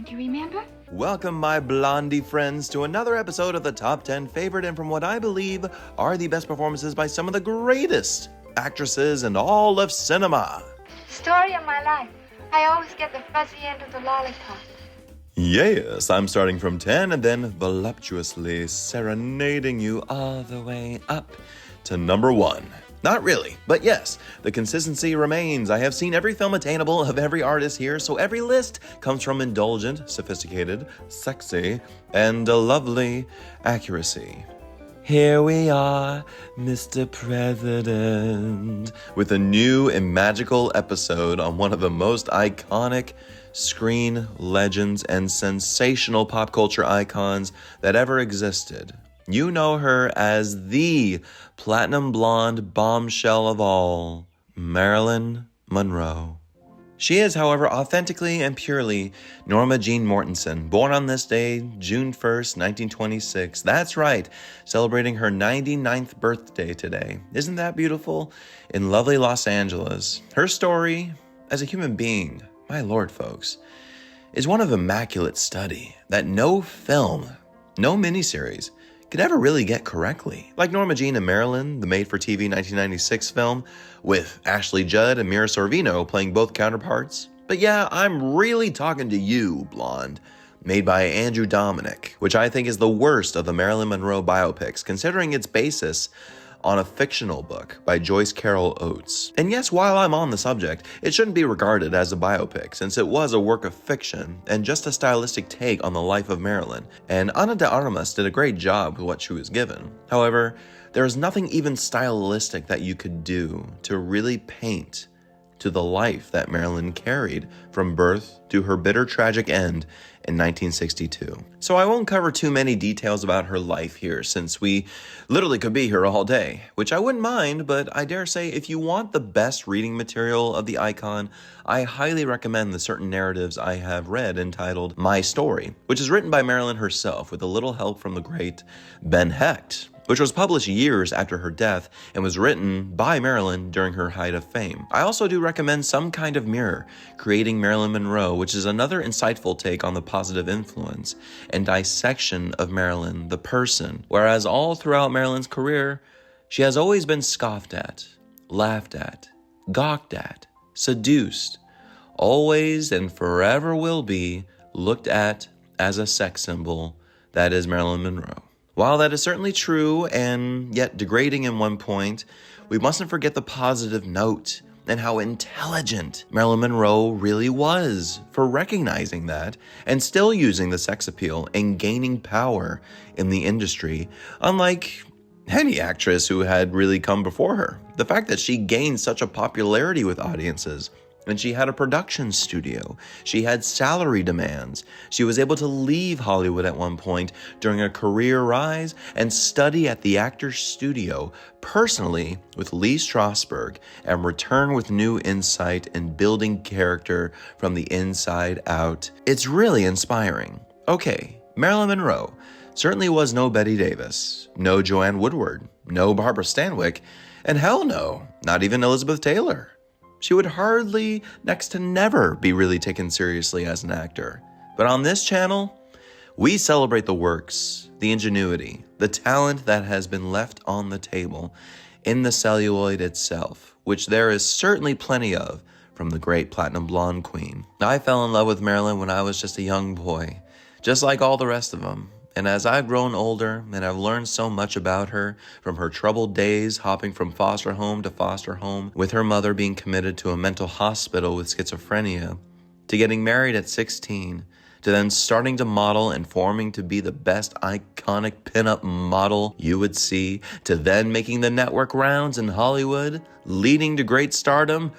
Do you remember? Welcome, my blondie friends, to another episode of the Top 10 Favorite and from what I believe are the best performances by some of the greatest actresses in all of cinema. Story of my life. I always get the fuzzy end of the lollipop. Yes, I'm starting from 10 and then voluptuously serenading you all the way up to number 1. Not really, but yes, the consistency remains. I have seen every film attainable of every artist here, so every list comes from indulgent, sophisticated, sexy, and a lovely accuracy. Here we are, Mr. President, with a new and magical episode on one of the most iconic screen legends and sensational pop culture icons that ever existed. You know her as the platinum blonde bombshell of all, Marilyn Monroe. She is, however, authentically and purely Norma Jean Mortensen, born on this day, June 1st, 1926. That's right, celebrating her 99th birthday today. Isn't that beautiful? In lovely Los Angeles. Her story, as a human being, my lord, folks, is one of immaculate study that no film, no miniseries, could ever really get correctly. Like Norma Jean and Marilyn, the made-for-TV 1996 film, with Ashley Judd and Mira Sorvino playing both counterparts. But yeah, I'm really talking to you, blonde, made by Andrew Dominic, which I think is the worst of the Marilyn Monroe biopics, considering its basis on a fictional book by Joyce Carol Oates. And yes, while I'm on the subject, it shouldn't be regarded as a biopic, since it was a work of fiction and just a stylistic take on the life of Marilyn, and Ana de Armas did a great job with what she was given. However, there is nothing even stylistic that you could do to really paint to the life that Marilyn carried from birth to her bitter tragic end in 1962. So I won't cover too many details about her life here, since we literally could be here all day, which I wouldn't mind, but I dare say if you want the best reading material of the icon, I highly recommend the certain narratives I have read entitled My Story, which is written by Marilyn herself with a little help from the great Ben Hecht, which was published years after her death and was written by Marilyn during her height of fame. I also do recommend Some Kind of Mirror, Creating Marilyn Monroe, which is another insightful take on the positive influence and dissection of Marilyn, the person, whereas all throughout Marilyn's career, she has always been scoffed at, laughed at, gawked at, seduced, always and forever will be looked at as a sex symbol that is Marilyn Monroe. While that is certainly true and yet degrading in one point, we mustn't forget the positive note and how intelligent Marilyn Monroe really was for recognizing that and still using the sex appeal and gaining power in the industry, unlike any actress who had really come before her. The fact that she gained such a popularity with audiences, and she had a production studio. She had salary demands. She was able to leave Hollywood at one point during a career rise and study at the Actors Studio personally with Lee Strasberg and return with new insight in building character from the inside out. It's really inspiring. Okay, Marilyn Monroe certainly was no Bette Davis, no Joanne Woodward, no Barbara Stanwyck, and hell no, not even Elizabeth Taylor. She would hardly, next to never, be really taken seriously as an actor. But on this channel, we celebrate the works, the ingenuity, the talent that has been left on the table in the celluloid itself, which there is certainly plenty of from the great platinum blonde queen. I fell in love with Marilyn when I was just a young boy, just like all the rest of them. And as I've grown older and I've learned so much about her, from her troubled days hopping from foster home to foster home, with her mother being committed to a mental hospital with schizophrenia, to getting married at 16, to then starting to model and forming to be the best iconic pinup model you would see, to then making the network rounds in Hollywood, leading to great stardom,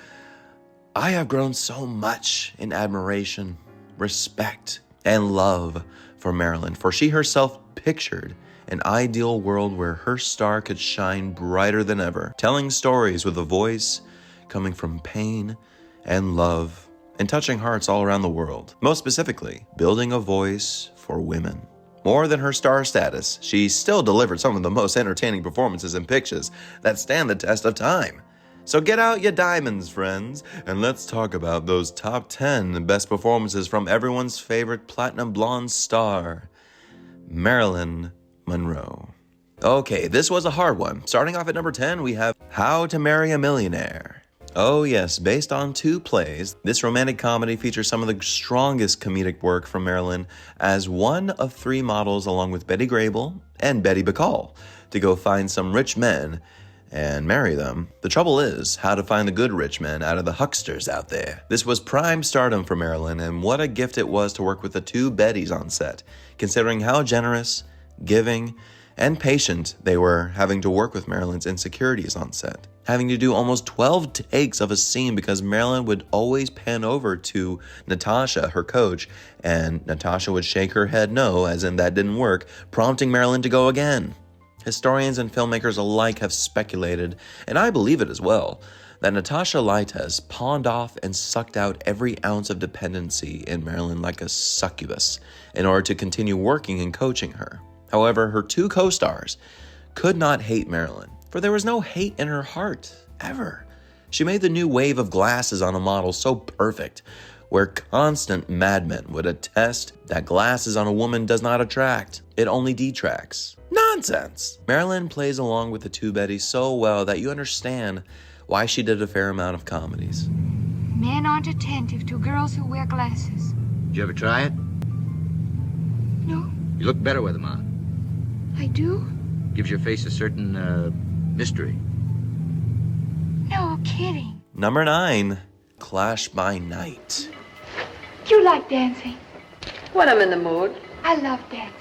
I have grown so much in admiration, respect, and love for Marilyn, for she herself pictured an ideal world where her star could shine brighter than ever, telling stories with a voice coming from pain and love and touching hearts all around the world. Most specifically, building a voice for women. More than her star status, she still delivered some of the most entertaining performances in pictures that stand the test of time. So get out your diamonds, friends, and let's talk about those top 10 best performances from everyone's favorite platinum blonde star, Marilyn Monroe. Okay, this was a hard one. Starting off at number 10, we have How to Marry a Millionaire. Oh yes, based on 2 plays, this romantic comedy features some of the strongest comedic work from Marilyn as one of 3 models along with Betty Grable and Betty Bacall to go find some rich men and marry them. The trouble is, how to find the good rich men out of the hucksters out there. This was prime stardom for Marilyn, and what a gift it was to work with the 2 Bettys on set, considering how generous, giving, and patient they were having to work with Marilyn's insecurities on set. Having to do almost 12 takes of a scene because Marilyn would always pan over to Natasha, her coach, and Natasha would shake her head no, as in that didn't work, prompting Marilyn to go again. Historians and filmmakers alike have speculated, and I believe it as well, that Natasha Lytez pawned off and sucked out every ounce of dependency in Marilyn like a succubus in order to continue working and coaching her. However, her 2 co-stars could not hate Marilyn, for there was no hate in her heart, ever. She made the new wave of glasses on a model so perfect, where constant madmen would attest that glasses on a woman does not attract, it only detracts. Nonsense! Marilyn plays along with the 2 Bettys so well that you understand why she did a fair amount of comedies. Men aren't attentive to girls who wear glasses. Did you ever try it? No, You look better with them on. I do? Gives your face a certain, mystery. No kidding. Number 9, Clash by Night. You like dancing? When I'm in the mood. I love dancing.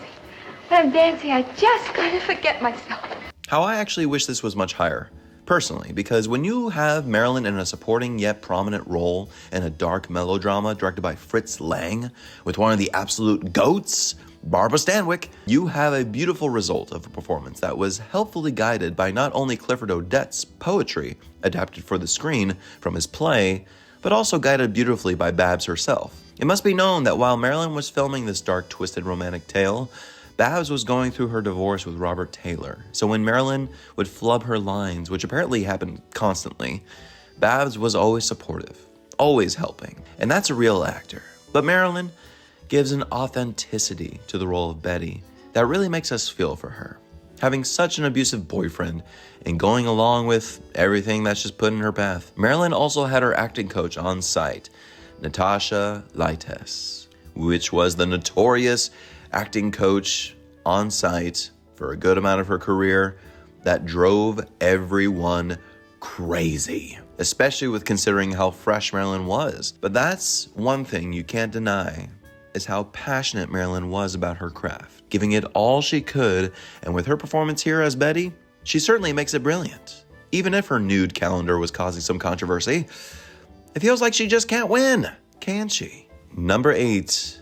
When I'm dancing, I just kind of forget myself. How I actually wish this was much higher, personally, because when you have Marilyn in a supporting yet prominent role in a dark melodrama directed by Fritz Lang with one of the absolute GOATs, Barbara Stanwyck, you have a beautiful result of a performance that was helpfully guided by not only Clifford Odets' poetry, adapted for the screen from his play, but also guided beautifully by Babs herself. It must be known that while Marilyn was filming this dark, twisted romantic tale, Babs was going through her divorce with Robert Taylor. So when Marilyn would flub her lines, which apparently happened constantly, Babs was always supportive, always helping. And that's a real actor. But Marilyn gives an authenticity to the role of Betty that really makes us feel for her. Having such an abusive boyfriend and going along with everything that's just put in her path. Marilyn also had her acting coach on site, Natasha Lytez, which was the notorious acting coach on site for a good amount of her career that drove everyone crazy, especially with considering how fresh Marilyn was. But that's one thing you can't deny, is how passionate Marilyn was about her craft, giving it all she could, and with her performance here as Betty, she certainly makes it brilliant. Even if her nude calendar was causing some controversy, it feels like she just can't win, can she? Number 8,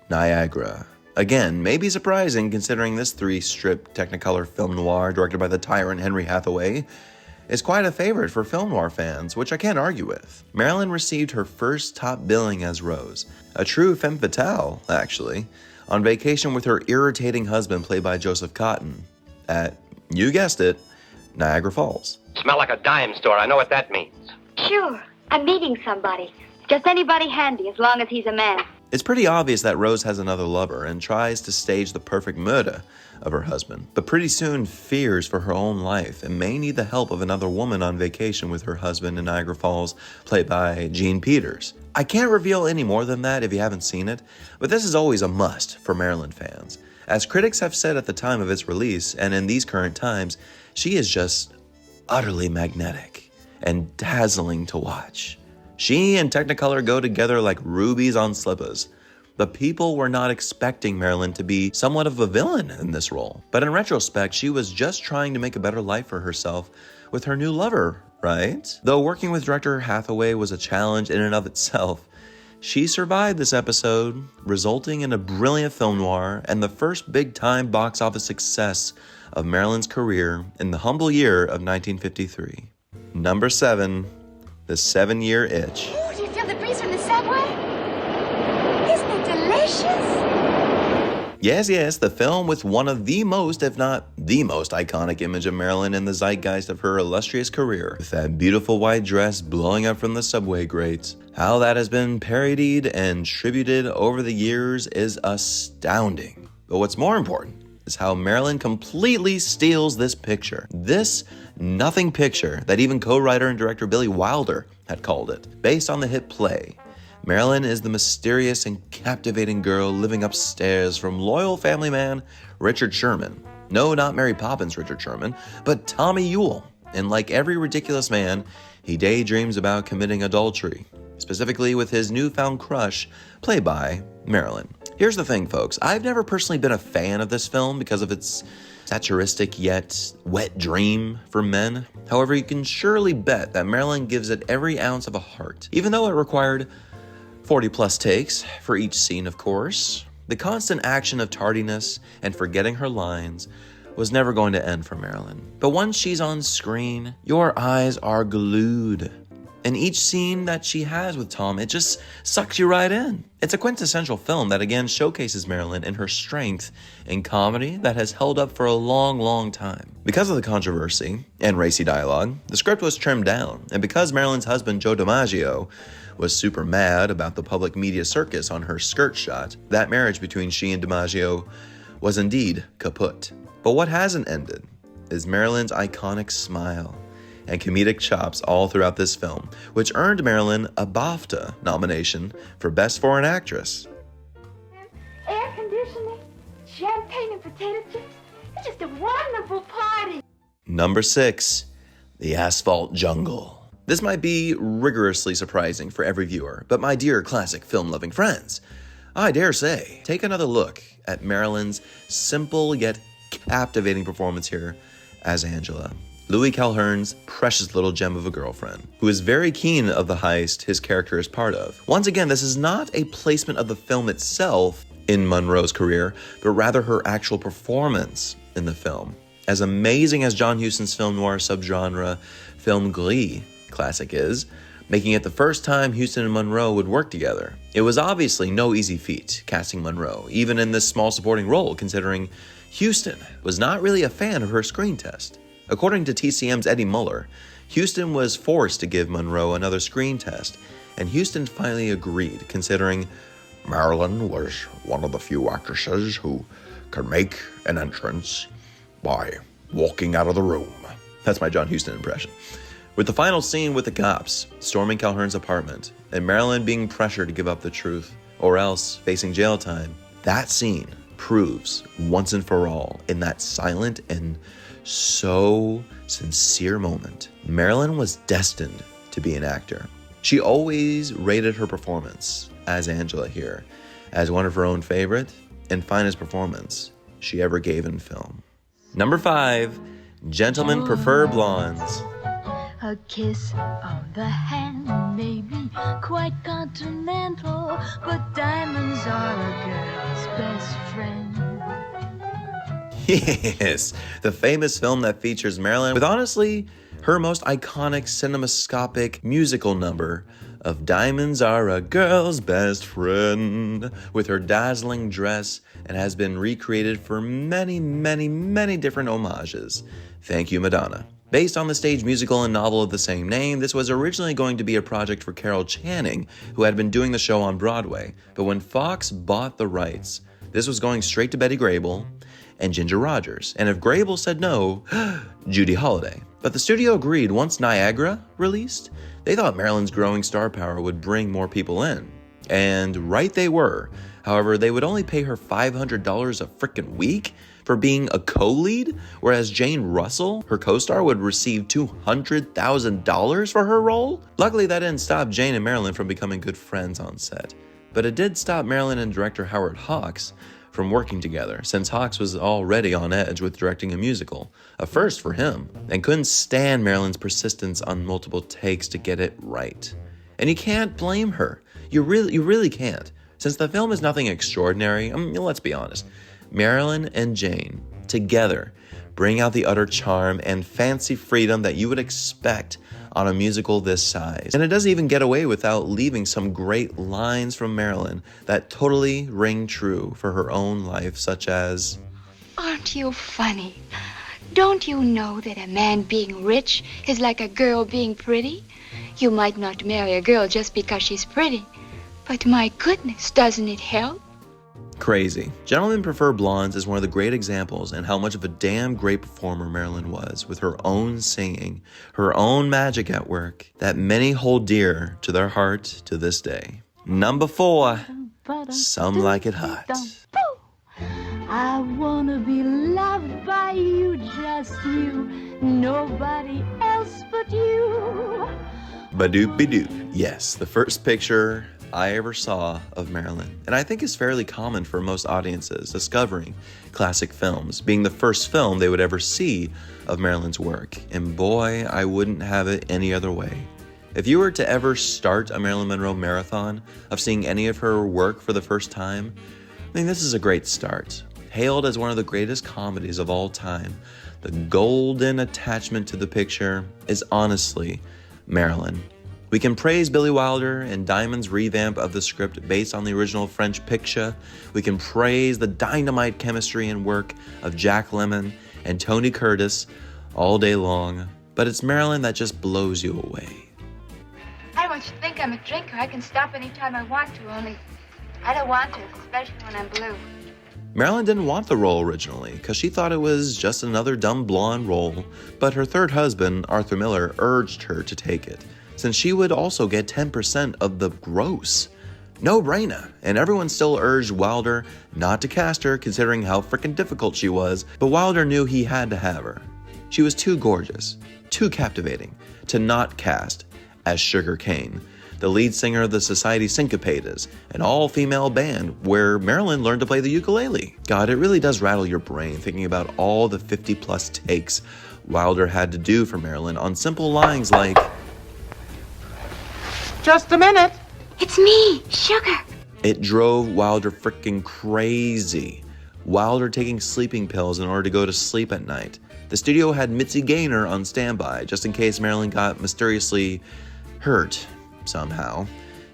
Niagara. Again, maybe surprising considering this 3-strip Technicolor film noir directed by the tyrant Henry Hathaway is quite a favorite for film noir fans, which I can't argue with. Marilyn received her first top billing as Rose, a true femme fatale, actually, on vacation with her irritating husband played by Joseph Cotton at, you guessed it, Niagara Falls. Smell like a dime store. I know what that means. Sure, I'm meeting somebody. Just anybody handy, as long as he's a man. It's pretty obvious that Rose has another lover and tries to stage the perfect murder of her husband, but pretty soon fears for her own life and may need the help of another woman on vacation with her husband in Niagara Falls, played by Jean Peters. I can't reveal any more than that if you haven't seen it, but this is always a must for Marilyn fans. As critics have said at the time of its release, and in these current times, she is just utterly magnetic and dazzling to watch. She and Technicolor go together like rubies on slippers. But people were not expecting Marilyn to be somewhat of a villain in this role. But in retrospect, she was just trying to make a better life for herself with her new lover, right? Though working with director Hathaway was a challenge in and of itself, she survived this episode, resulting in a brilliant film noir and the first big-time box office success of Marilyn's career in the humble year of 1953. Number 7, The 7-Year Itch. Ooh, do you feel the breeze from the subway? Isn't it delicious? Yes, the film with one of the most, if not the most iconic image of Marilyn in the zeitgeist of her illustrious career, with that beautiful white dress blowing up from the subway grates. How that has been parodied and tributed over the years is astounding. But what's more important is how Marilyn completely steals this picture. This nothing picture that even co-writer and director Billy Wilder had called it, based on the hit play. Marilyn is the mysterious and captivating girl living upstairs from loyal family man Richard Sherman. No, not Mary Poppins Richard Sherman, but Tommy Ewell. And like every ridiculous man, he daydreams about committing adultery, specifically with his newfound crush, played by Marilyn. Here's the thing, folks. I've never personally been a fan of this film because of its satiristic yet wet dream for men. However, you can surely bet that Marilyn gives it every ounce of a heart, even though it required 40 plus takes for each scene, of course. The constant action of tardiness and forgetting her lines was never going to end for Marilyn. But once she's on screen, your eyes are glued. And each scene that she has with Tom, it just sucks you right in. It's a quintessential film that again showcases Marilyn and her strength in comedy that has held up for a long, long time. Because of the controversy and racy dialogue, the script was trimmed down. And because Marilyn's husband, Joe DiMaggio, was super mad about the public media circus on her skirt shot, that marriage between she and DiMaggio was indeed kaput. But what hasn't ended is Marilyn's iconic smile and comedic chops all throughout this film, which earned Marilyn a BAFTA nomination for Best Foreign Actress. Air conditioning, champagne and potato chips. It's just a wonderful party. Number 6, The Asphalt Jungle. This might be rigorously surprising for every viewer, but my dear classic film-loving friends, I dare say, take another look at Marilyn's simple yet captivating performance here as Angela, Louis Calhern's precious little gem of a girlfriend, who is very keen of the heist his character is part of. Once again, this is not a placement of the film itself in Monroe's career, but rather her actual performance in the film. As amazing as John Huston's film noir subgenre film Glee classic is, making it the first time Huston and Monroe would work together, it was obviously no easy feat casting Monroe, even in this small supporting role, considering Huston was not really a fan of her screen test. According to TCM's Eddie Muller, Huston was forced to give Monroe another screen test, and Huston finally agreed, considering Marilyn was one of the few actresses who could make an entrance by walking out of the room. That's my John Huston impression. With the final scene with the cops storming Calhern's apartment and Marilyn being pressured to give up the truth or else facing jail time, that scene proves once and for all in that silent and so sincere moment, Marilyn was destined to be an actor. She always rated her performance as Angela here as one of her own favorite and finest performance she ever gave in film. Number 5, Gentlemen Prefer Blondes. A kiss on the hand may be quite continental, but diamonds are a girl's best friend. Yes, the famous film that features Marilyn with honestly her most iconic cinemascopic musical number of Diamonds Are a Girl's Best Friend, with her dazzling dress, and has been recreated for many, many, many different homages. Thank you, Madonna. Based on the stage musical and novel of the same name, this was originally going to be a project for Carol Channing, who had been doing the show on Broadway. But when Fox bought the rights, this was going straight to Betty Grable and Ginger Rogers. And if Grable said no, Judy Holliday. But the studio agreed once Niagara released. They thought Marilyn's growing star power would bring more people in. And right they were. However, they would only pay her $500 a frickin' week for being a co-lead, whereas Jane Russell, her co-star, would receive $200,000 for her role. Luckily, that didn't stop Jane and Marilyn from becoming good friends on set. But it did stop Marilyn and director Howard Hawks from working together, since Hawks was already on edge with directing a musical, a first for him, and couldn't stand Marilyn's persistence on multiple takes to get it right. And you can't blame her. You really can't. Since the film is nothing extraordinary, let's be honest, Marilyn and Jane together bring out the utter charm and fancy freedom that you would expect on a musical this size. And it doesn't even get away without leaving some great lines from Marilyn that totally ring true for her own life, such as, Aren't you funny? Don't you know that a man being rich is like a girl being pretty? You might not marry a girl just because she's pretty, but my goodness, doesn't it help? crazy. Gentlemen Prefer Blondes is one of the great examples in how much of a damn great performer Marilyn was, with her own singing, her own magic at work, that many hold dear to their heart to this day. Number 4, Some Like It Hot. I wanna be loved by you, just you, nobody else but you. Badoop-be-doop. Yes, the first picture I ever saw of Marilyn, and I think is fairly common for most audiences discovering classic films, being the first film they would ever see of Marilyn's work. And boy, I wouldn't have it any other way. If you were to ever start a Marilyn Monroe marathon of seeing any of her work for the first time, I mean, this is a great start. Hailed as one of the greatest comedies of all time, the golden attachment to the picture is honestly Marilyn. We can praise Billy Wilder and Diamond's revamp of the script based on the original French picture. We can praise the dynamite chemistry and work of Jack Lemmon and Tony Curtis all day long, but it's Marilyn that just blows you away. I don't want you to think I'm a drinker. I can stop anytime I want to, only I don't want to, especially when I'm blue. Marilyn didn't want the role originally because she thought it was just another dumb blonde role, but her third husband, Arthur Miller, urged her to take it, since she would also get 10% of the gross. No brainer, and everyone still urged Wilder not to cast her considering how freaking difficult she was, but Wilder knew he had to have her. She was too gorgeous, too captivating to not cast as Sugar Cane, the lead singer of the Society Syncopators, an all-female band where Marilyn learned to play the ukulele. God, it really does rattle your brain thinking about all the 50-plus takes Wilder had to do for Marilyn on simple lines like, Just a minute. It's me, Sugar. it drove Wilder freaking crazy. Wilder taking sleeping pills in order to go to sleep at night. The studio had Mitzi Gaynor on standby just in case Marilyn got mysteriously hurt somehow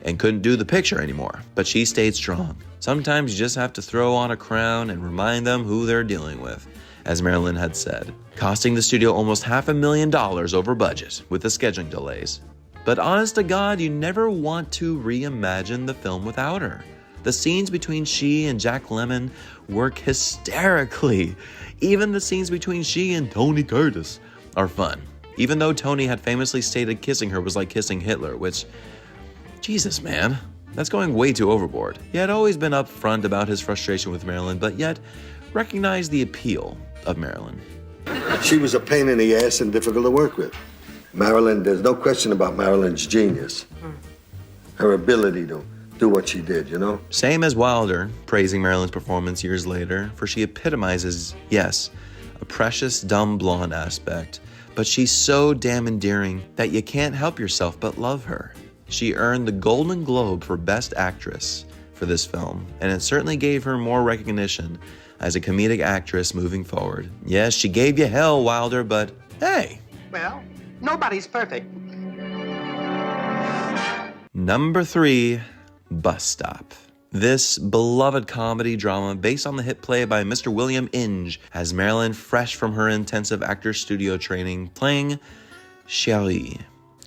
and couldn't do the picture anymore, but she stayed strong. Sometimes you just have to throw on a crown and remind them who they're dealing with, as Marilyn had said, costing the studio almost $500,000 over budget with the scheduling delays. But honest to God, you never want to reimagine the film without her. The scenes between she and Jack Lemmon work hysterically. Even the scenes between she and Tony Curtis are fun. Even though Tony had famously stated kissing her was like kissing Hitler, which, Jesus man, that's going way too overboard. He had always been upfront about his frustration with Marilyn, but yet recognized the appeal of Marilyn. She was a pain in the ass and difficult to work with. Marilyn, there's no question about Marilyn's genius. Her ability to do what she did, you know? Same as Wilder, praising Marilyn's performance years later, for she epitomizes, yes, a precious dumb blonde aspect, but she's so damn endearing that you can't help yourself but love her. She earned the Golden Globe for Best Actress for this film, and it certainly gave her more recognition as a comedic actress moving forward. Yes, she gave you hell, Wilder, but hey. Well, nobody's perfect. Number 3, Bus Stop. This beloved comedy drama based on the hit play by Mr. William Inge has Marilyn fresh from her intensive actor studio training playing Cherie,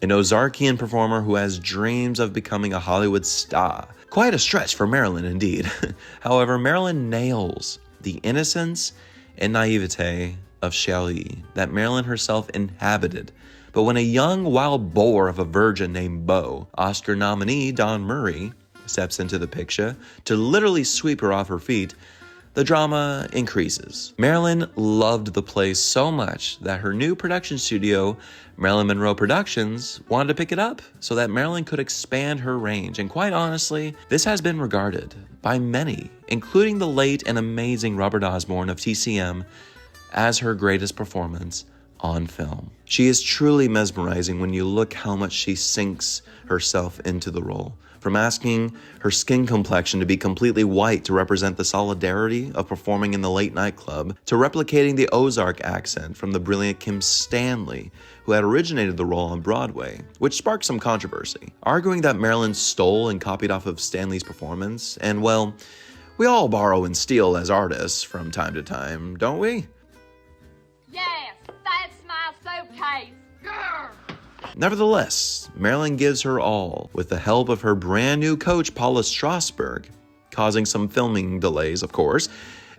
an Ozarkian performer who has dreams of becoming a Hollywood star. Quite a stretch for Marilyn indeed. However, Marilyn nails the innocence and naivete of Cherie that Marilyn herself inhabited. But when a young wild boar of a virgin named Beau, Oscar nominee Don Murray, steps into the picture to literally sweep her off her feet, the drama increases. Marilyn loved the play so much that her new production studio, Marilyn Monroe Productions, wanted to pick it up so that Marilyn could expand her range. And quite honestly, this has been regarded by many, including the late and amazing Robert Osborne of TCM, as her greatest performance on film. She is truly mesmerizing when you look how much she sinks herself into the role. From asking her skin complexion to be completely white to represent the solidarity of performing in the late night club, to replicating the Ozark accent from the brilliant Kim Stanley, who had originated the role on Broadway, which sparked some controversy, arguing that Marilyn stole and copied off of Stanley's performance. And well, we all borrow and steal as artists from time to time, don't we? Yes, that's my suitcase. Nevertheless, Marilyn gives her all with the help of her brand new coach, Paula Strasberg, causing some filming delays, of course,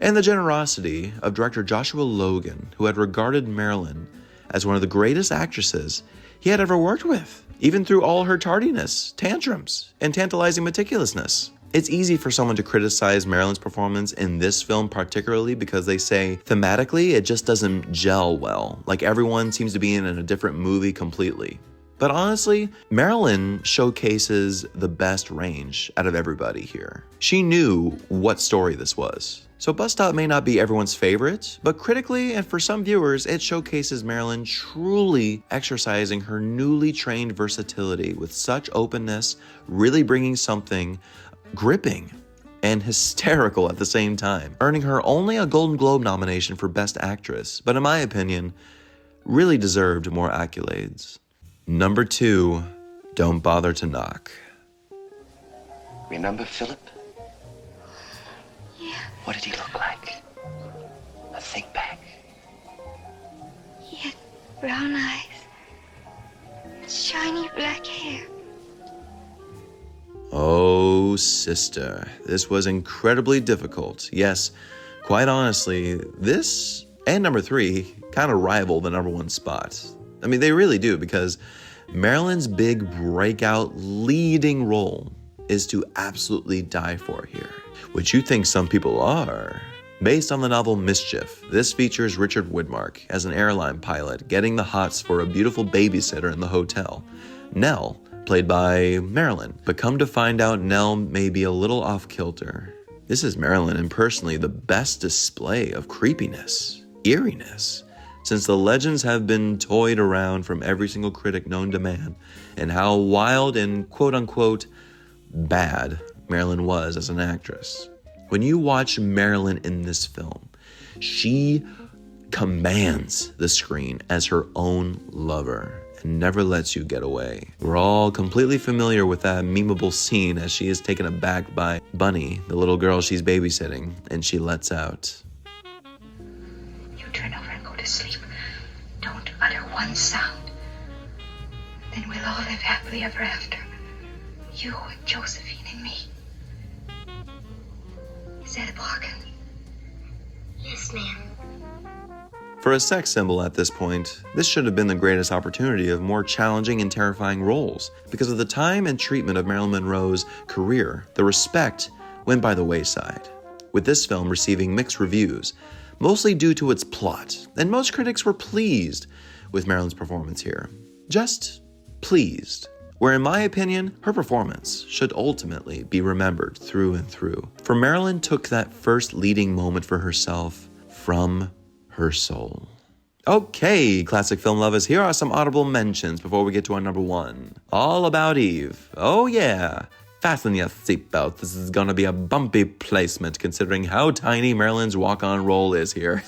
and the generosity of director Joshua Logan, who had regarded Marilyn as one of the greatest actresses he had ever worked with, even through all her tardiness, tantrums, and tantalizing meticulousness. It's easy for someone to criticize Marilyn's performance in this film particularly because they say thematically it just doesn't gel well, like everyone seems to be in a different movie completely. But honestly, Marilyn showcases the best range out of everybody here. She knew what story this was. So Bus Stop may not be everyone's favorite, but critically and for some viewers, it showcases Marilyn truly exercising her newly trained versatility with such openness, really bringing something gripping and hysterical at the same time, earning her only a Golden Globe nomination for Best Actress, but in my opinion, really deserved more accolades. Number 2, Don't Bother to Knock. Remember Philip? Yeah. What did he look like? Now think back. He had brown eyes, shiny black hair. Oh, sister, this was incredibly difficult. Yes, quite honestly, this and number 3 kind of rival the number 1 spot. I mean, they really do, because Marilyn's big breakout leading role is to absolutely die for here, which you think some people are. Based on the novel Mischief, this features Richard Widmark as an airline pilot getting the hots for a beautiful babysitter in the hotel, Nell, played by Marilyn. But come to find out, Nell may be a little off-kilter. This is Marilyn in personally the best display of creepiness, eeriness, since the legends have been toyed around from every single critic known to man, and how wild and quote-unquote bad Marilyn was as an actress. When you watch Marilyn in this film, she commands the screen as her own lover and never lets you get away. We're all completely familiar with that memeable scene as she is taken aback by Bunny, the little girl she's babysitting, and she lets out. You turn over and go to sleep. Don't utter one sound. Then we'll all live happily ever after. You and Josephine and me. Is that a bargain? Yes, ma'am. For a sex symbol at this point, this should have been the greatest opportunity of more challenging and terrifying roles. Because of the time and treatment of Marilyn Monroe's career, the respect went by the wayside, with this film receiving mixed reviews, mostly due to its plot, and most critics were pleased with Marilyn's performance here. Just pleased. Where in my opinion, her performance should ultimately be remembered through and through. For Marilyn took that first leading moment for herself from her soul. Okay, classic film lovers, here are some audible mentions before we get to our number 1. All About Eve. Oh yeah. Fasten your seatbelt. This is gonna be a bumpy placement considering how tiny Marilyn's walk-on role is here.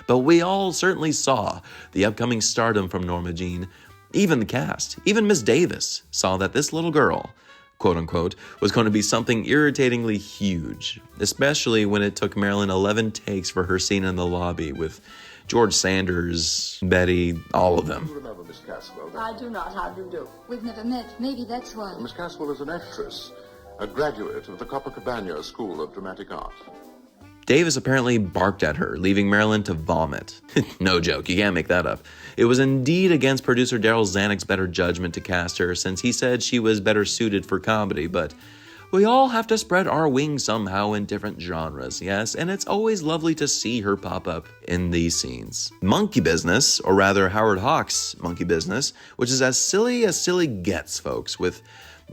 But we all certainly saw the upcoming stardom from Norma Jean. Even the cast, even Miss Davis, saw that this little girl, quote-unquote, was going to be something irritatingly huge, especially when it took Marilyn 11 takes for her scene in the lobby with George Sanders, Betty, all of them. You remember Miss Caswell? I do not. How do you do? We've never met. Maybe that's why. Miss Caswell is an actress, a graduate of the Copacabana School of Dramatic Art. Davis apparently barked at her, leaving Marilyn to vomit. No joke, you can't make that up. It was indeed against producer Daryl Zanuck's better judgment to cast her, since he said she was better suited for comedy, but we all have to spread our wings somehow in different genres, yes, and it's always lovely to see her pop up in these scenes. Monkey Business, or rather Howard Hawks' Monkey Business, which is as silly gets, folks, with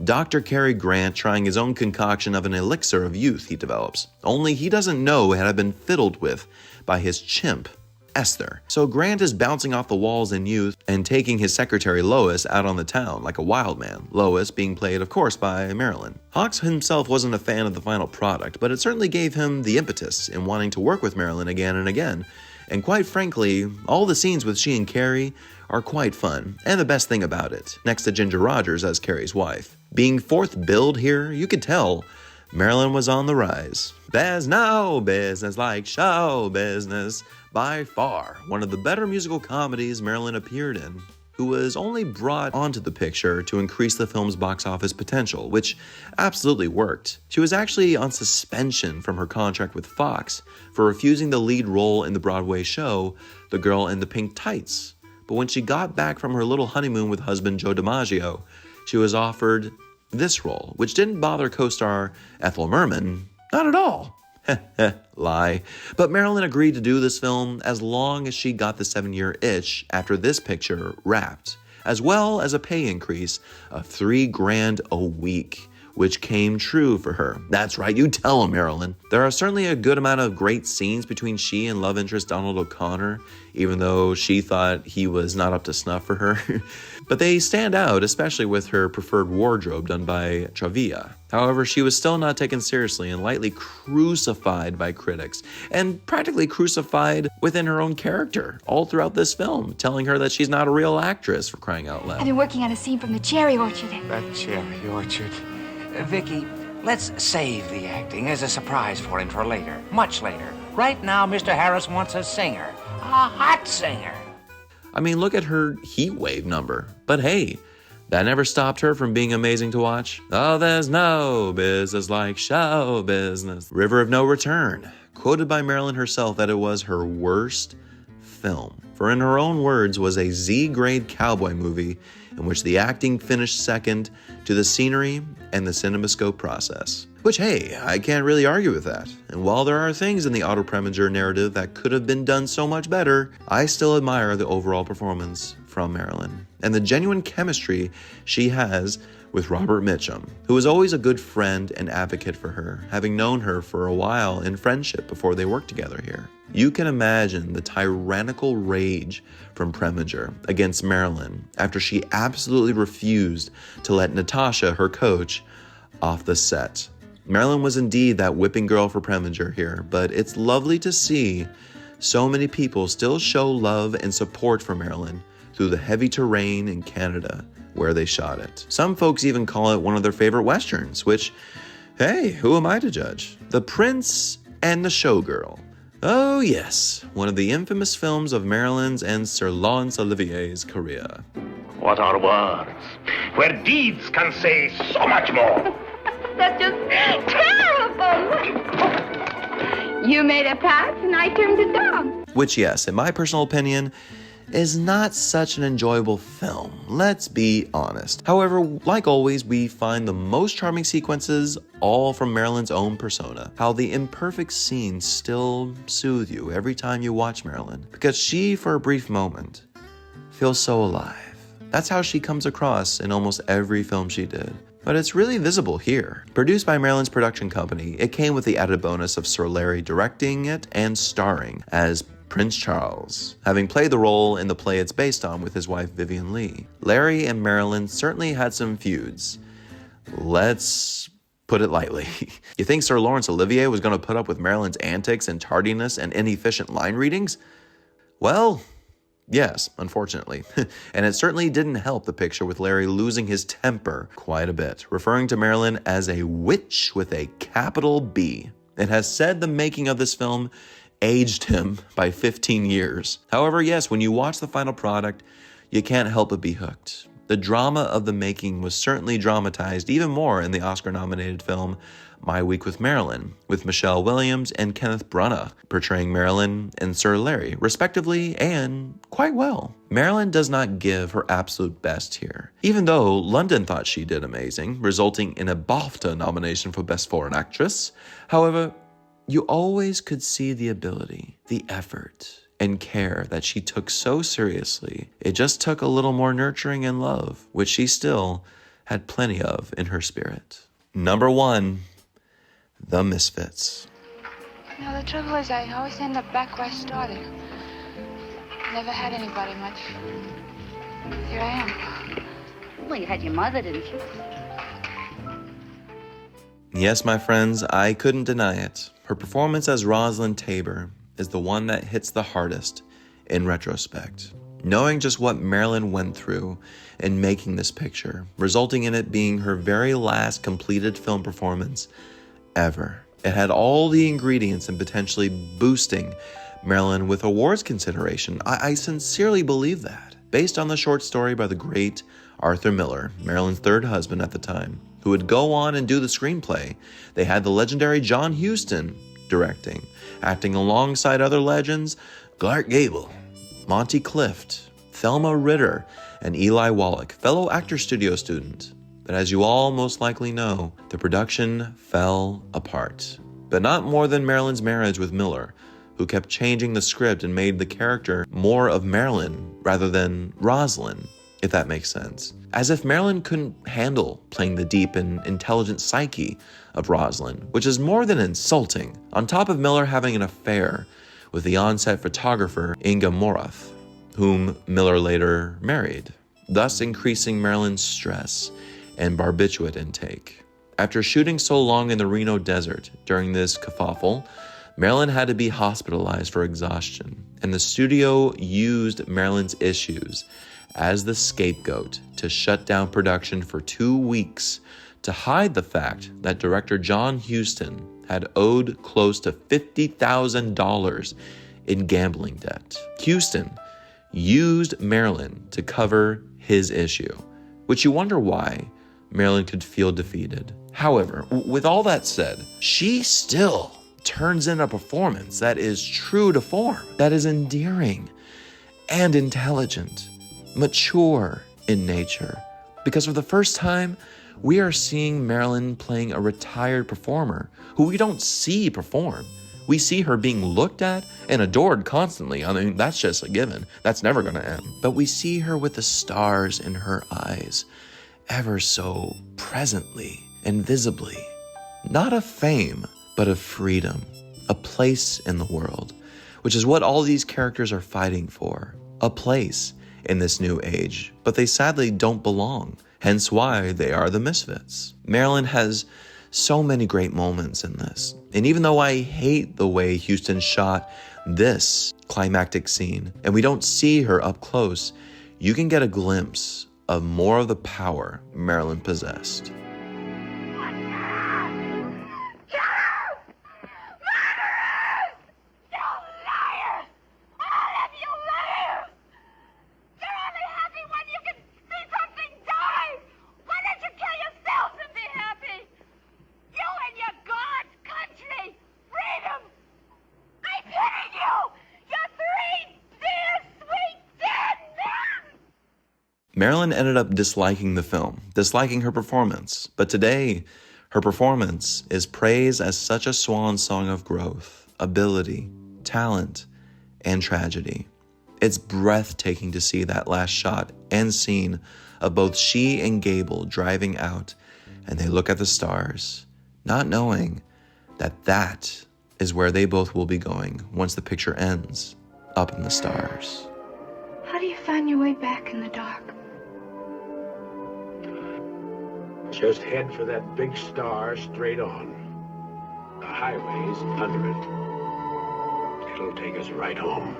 Dr. Cary Grant trying his own concoction of an elixir of youth he develops, only he doesn't know it had been fiddled with by his chimp, Esther. So Grant is bouncing off the walls in youth and taking his secretary Lois out on the town like a wild man, Lois being played, of course, by Marilyn. Hawks himself wasn't a fan of the final product, but it certainly gave him the impetus in wanting to work with Marilyn again and again. And quite frankly, all the scenes with she and Carrie are quite fun, and the best thing about it, next to Ginger Rogers as Carrie's wife. Being fourth billed here, you could tell Marilyn was on the rise. There's no business like show business. By far, one of the better musical comedies Marilyn appeared in, who was only brought onto the picture to increase the film's box office potential, which absolutely worked. She was actually on suspension from her contract with Fox for refusing the lead role in the Broadway show, The Girl in the Pink Tights. But when she got back from her little honeymoon with husband Joe DiMaggio, she was offered this role, which didn't bother co-star Ethel Merman, not at all. Lie. But Marilyn agreed to do this film as long as she got the 7-year itch after this picture wrapped, as well as a pay increase of $3,000 a week, which came true for her. That's right, you tell him, Marilyn. There are certainly a good amount of great scenes between she and love interest Donald O'Connor, even though she thought he was not up to snuff for her. But they stand out, especially with her preferred wardrobe done by Travilla. However, she was still not taken seriously and lightly crucified by critics, and practically crucified within her own character all throughout this film, telling her that she's not a real actress, for crying out loud. I've been working on a scene from the cherry orchard. That cherry orchard. Vicky, let's save the acting as a surprise for him for later, much later. Right now, Mr. Harris wants a singer, a hot singer. I mean, look at her heat wave number. But hey, that never stopped her from being amazing to watch. Oh, there's no business like show business. River of No Return, quoted by Marilyn herself that it was her worst film. For in her own words, was a Z-grade cowboy movie in which the acting finished second to the scenery and the cinemascope process. Which, hey, I can't really argue with that. And while there are things in the Otto Preminger narrative that could have been done so much better, I still admire the overall performance from Marilyn and the genuine chemistry she has with Robert Mitchum, who was always a good friend and advocate for her, having known her for a while in friendship before they worked together here. You can imagine the tyrannical rage from Preminger against Marilyn after she absolutely refused to let Natasha, her coach, off the set. Marilyn was indeed that whipping girl for Preminger here, but it's lovely to see so many people still show love and support for Marilyn through the heavy terrain in Canada where they shot it. Some folks even call it one of their favorite westerns, which, hey, who am I to judge? The Prince and the Showgirl. Oh yes, one of the infamous films of Marilyn's and Sir Laurence Olivier's career. What are words, where deeds can say so much more? That's just terrible! You made a pass and I turned it down. Which, yes, in my personal opinion, is not such an enjoyable film, let's be honest. However, like always, we find the most charming sequences all from Marilyn's own persona. How the imperfect scenes still soothe you every time you watch Marilyn, because she, for a brief moment, feels so alive. That's how she comes across in almost every film she did. But it's really visible here. Produced by Marilyn's production company, it came with the added bonus of Sir Larry directing it and starring as Prince Charles, having played the role in the play it's based on with his wife Vivian Leigh. Larry and Marilyn certainly had some feuds. Let's put it lightly. You think Sir Laurence Olivier was going to put up with Marilyn's antics and tardiness and inefficient line readings? Well, yes, unfortunately. And it certainly didn't help the picture with Larry losing his temper quite a bit, referring to Marilyn as a witch with a capital B. It has said the making of this film aged him by 15 years. However, yes, when you watch the final product, you can't help but be hooked. The drama of the making was certainly dramatized even more in the Oscar-nominated film My Week with Marilyn, with Michelle Williams and Kenneth Branagh portraying Marilyn and Sir Larry, respectively, and quite well. Marilyn does not give her absolute best here, even though London thought she did amazing, resulting in a BAFTA nomination for Best Foreign Actress. However, you always could see the ability, the effort, and care that she took so seriously. It just took a little more nurturing and love, which she still had plenty of in her spirit. Number 1, The Misfits. Now, the trouble is I always end up back where I started. Never had anybody much. Here I am. Well, you had your mother, didn't you? Yes, my friends, I couldn't deny it. Her performance as Rosalind Tabor is the one that hits the hardest in retrospect. Knowing just what Marilyn went through in making this picture, resulting in it being her very last completed film performance ever. It had all the ingredients in potentially boosting Marilyn with awards consideration. I sincerely believe that. Based on the short story by the great Arthur Miller, Marilyn's third husband at the time, who would go on and do the screenplay, they had the legendary John Huston directing, acting alongside other legends, Clark Gable, Monty Clift, Thelma Ritter, and Eli Wallach, fellow Actor Studio student. But as you all most likely know, the production fell apart. But not more than Marilyn's marriage with Miller, who kept changing the script and made the character more of Marilyn rather than Rosalind, if that makes sense. As if Marilyn couldn't handle playing the deep and intelligent psyche of Rosalind, which is more than insulting, on top of Miller having an affair with the on-set photographer Inga Morath, whom Miller later married, thus increasing Marilyn's stress and barbiturate intake. After shooting so long in the Reno desert during this kerfuffle, Marilyn had to be hospitalized for exhaustion, and the studio used Marilyn's issues as the scapegoat to shut down production for 2 weeks to hide the fact that director John Huston had owed close to $50,000 in gambling debt. Huston used Marilyn to cover his issue, which you wonder why Marilyn could feel defeated. However, with all that said, she still turns in a performance that is true to form, that is endearing and intelligent, mature in nature. Because for the first time, we are seeing Marilyn playing a retired performer who we don't see perform. We see her being looked at and adored constantly. I mean, that's just a given. That's never going to end. But we see her with the stars in her eyes, ever so presently and visibly. Not of fame, but of freedom, a place in the world, which is what all these characters are fighting for, a place in this new age, but they sadly don't belong, hence why they are the Misfits. Marilyn has so many great moments in this, and even though I hate the way Huston shot this climactic scene, and we don't see her up close, you can get a glimpse of more of the power Marilyn possessed. Marilyn ended up disliking the film, disliking her performance, but today, her performance is praised as such a swan song of growth, ability, talent, and tragedy. It's breathtaking to see that last shot and scene of both she and Gable driving out, and they look at the stars, not knowing that that is where they both will be going once the picture ends, up in the stars. How do you find your way back in the dark? Just head for that big star straight on. The highway's under it. It'll take us right home.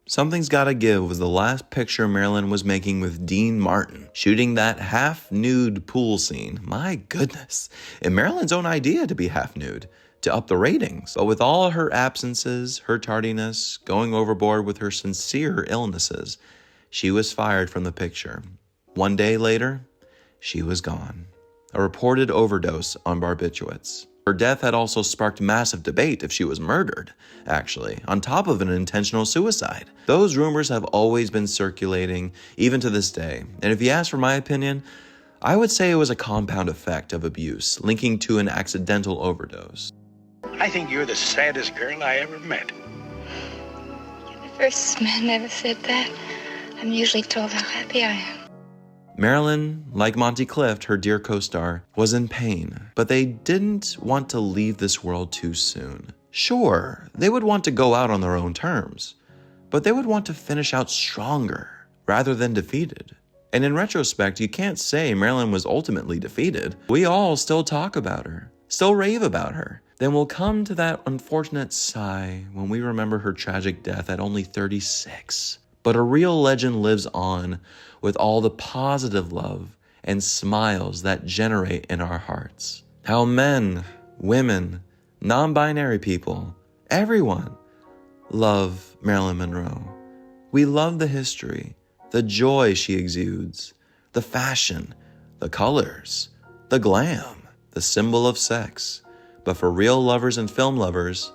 Something's Gotta Give was the last picture Marilyn was making with Dean Martin, shooting that half-nude pool scene. My goodness. And Marilyn's own idea to be half-nude, to up the ratings. But with all her absences, her tardiness, going overboard with her sincere illnesses, she was fired from the picture. 1 day later, she was gone. A reported overdose on barbiturates. Her death had also sparked massive debate if she was murdered, actually, on top of an intentional suicide. Those rumors have always been circulating, even to this day. And if you ask for my opinion, I would say it was a compound effect of abuse, linking to an accidental overdose. I think you're the saddest girl I ever met. The first man ever said that. I'm usually told how happy I am. Marilyn, like Monty Clift, her dear co-star, was in pain, but they didn't want to leave this world too soon. Sure, they would want to go out on their own terms, but they would want to finish out stronger rather than defeated. And in retrospect, you can't say Marilyn was ultimately defeated. We all still talk about her, still rave about her. Then we'll come to that unfortunate sigh when we remember her tragic death at only 36. But a real legend lives on with all the positive love and smiles that generate in our hearts. How men, women, non-binary people, everyone love Marilyn Monroe. We love the history, the joy she exudes, the fashion, the colors, the glam, the symbol of sex. But for real lovers and film lovers,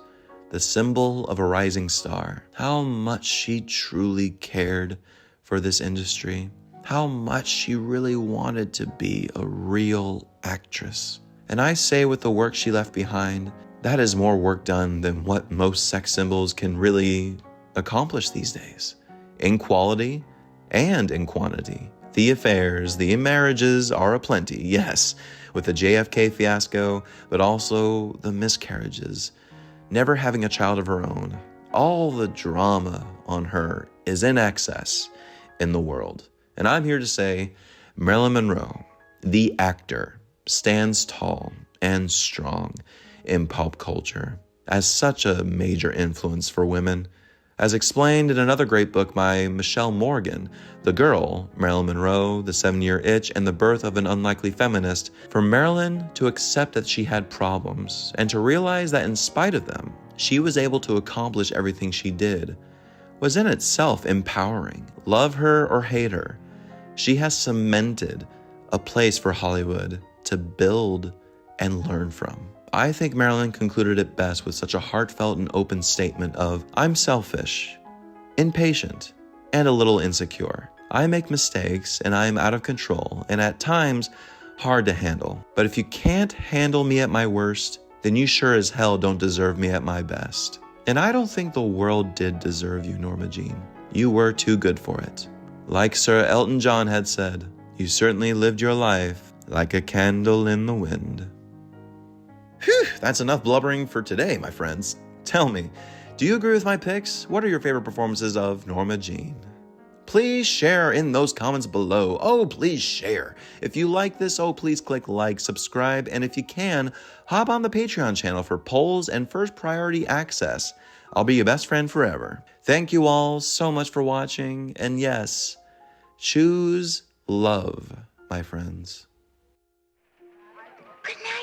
the symbol of a rising star. How much she truly cared for this industry. How much she really wanted to be a real actress. And I say with the work she left behind, that is more work done than what most sex symbols can really accomplish these days. In quality and in quantity. The affairs, the marriages are aplenty, yes, with the JFK fiasco, but also the miscarriages, never having a child of her own. All the drama on her is in excess in the world. And I'm here to say, Marilyn Monroe, the actor, stands tall and strong in pop culture as such a major influence for women. As explained in another great book by Michelle Morgan, The Girl, Marilyn Monroe, The 7-Year Itch, and the Birth of an Unlikely Feminist, for Marilyn to accept that she had problems and to realize that in spite of them, she was able to accomplish everything she did, was in itself empowering. Love her or hate her, she has cemented a place for Hollywood to build and learn from. I think Marilyn concluded it best with such a heartfelt and open statement of, I'm selfish, impatient, and a little insecure. I make mistakes and I'm out of control and at times hard to handle. But if you can't handle me at my worst, then you sure as hell don't deserve me at my best. And I don't think the world did deserve you, Norma Jean. You were too good for it. Like Sir Elton John had said, you certainly lived your life like a candle in the wind. Whew, that's enough blubbering for today, my friends. Tell me, do you agree with my picks? What are your favorite performances of Norma Jean? Please share in those comments below. Oh, please share. If you like this, please click like, subscribe, and if you can, hop on the Patreon channel for polls and first priority access. I'll be your best friend forever. Thank you all so much for watching, and yes, choose love, my friends. Good night.